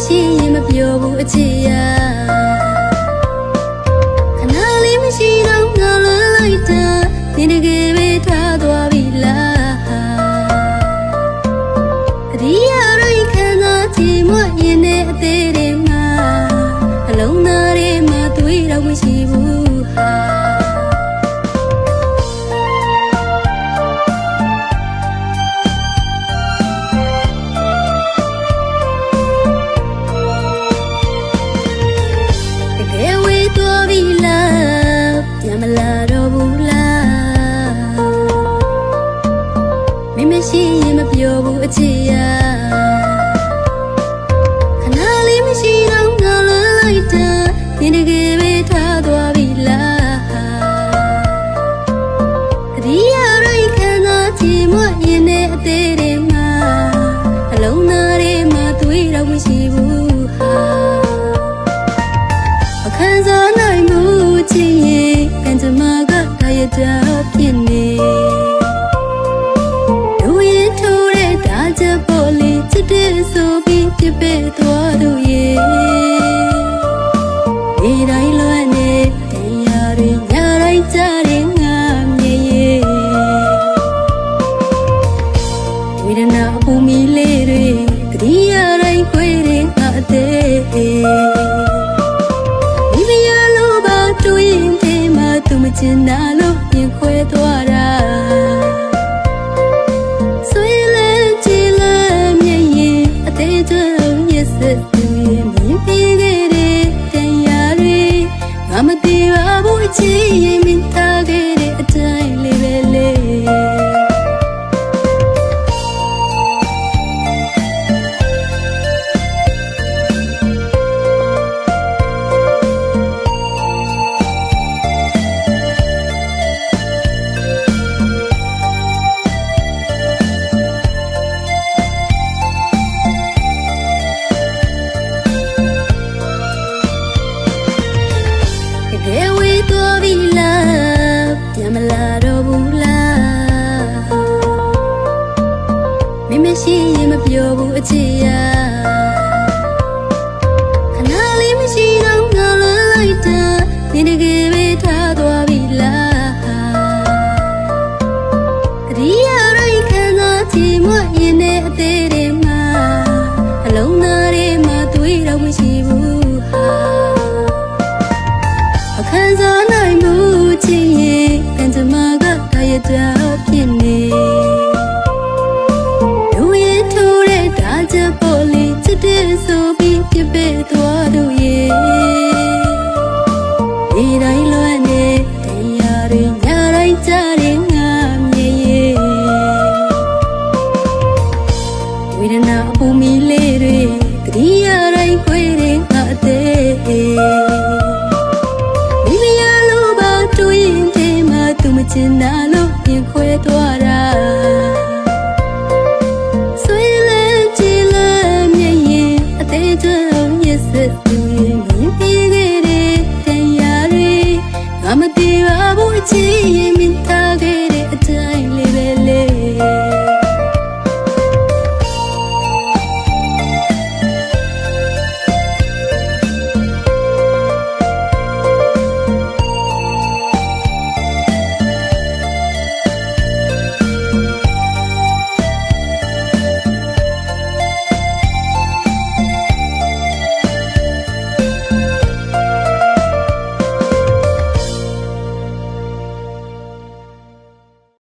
မရှိရင်မပြောဘူးအချစ်ရခဏလေးမရှိတော့ငါလွန်လိုက်တာနေတကယ်ပဲထားသွားပြီလားတတိယရိတ်ခံစားချင်မရင်နဲ့အသေးတွေမှာအလုံးသားတွေမှာတွေ့တော့မရှိဘူးဟာမလာတော့ဘူးလားမင်းမရှိရင်မပြောဘူးအချစ်ရခဏလေးမရှိတော့ငါလွန်လိုက်တာနေတကယ်ပဲထားသွားပြီလားတတိယရိတ်ခံစားချင်မရင်နဲ့အသေးတွေမှာအလုံးသားတွေမှာတွေ့တော့မရှိဘူးဟာအခန်းစားနိုင်မှုချစ်ရင်ကျမကတာရတာဖြစ်နေလူရင်ထိုးတဲ့ဒါချက်ပေါ်လေးချစ်တဲ့ဆိုပြီးပြပဲသွားသူရဲ့ဒီတိုင်းလွမ်းနေတရားတွေညတိုင်းကြားတဲ့ငါမြေရဲ့ဝိဒနာအပူမီလေးတွေတတိယတိုင်းခွေတဲ့ငါအသေးဒီမရလို့ပါတွေ့ရင်သူမချင်တာလို့ရင်ခွဲသွားတာဆွေးလဲကြည်လဲမြင်ရင်အသေးချောင်းရစသူရဲ့မြင်ပြခဲ့တဲ့တရားတွေငါမသိပါဘူးအချစ်ရင်မင်းထားခဲ့တဲ့အတိုင်းလေးပဲလေမလာတော့ဘူးလားမင်းမရှိရင်မပြောဘူးအချစ်ရခဏလေးမရှိတော့ငါလွန်လိုက်တာနေတကယ်ပဲထားသွားပြီလားတတိယရိတ်ခံစားချင်မရင်နဲ့အသေးတွေမှာအလုံးသားတွေမှာတွေ့တော့မရှိဘူးဟာအခန်းစားနိုင်မှုချစ်ရင်ကျမကတာရတာဖြစ်နေလူရင်ထိုးတဲ့ဒါချက်ပေါ်လေးချစ်တဲ့ဆိုပြီးပြပဲသွားသူရဲ့ဒီတိုင်းလွမ်းနေတရားတွေညတိုင်းကြားတဲ့ငါမြေရဲ့ဝိဒနာအပူမီလေးတွေတတိယတိုင်းခွေတဲ့ငါအသေးဒီမရလို့ပါတွေ့ရင်သူမချင်တာလို့ရင်ခွဲသွားတာဆွေးလဲကြည်လဲမြင်ရင်အသေးချောင်းရစသူရဲ့မြင်ပြခဲ့တဲ့တရားတွေငါမသိပါဘူးအချစ်ရင်မင်း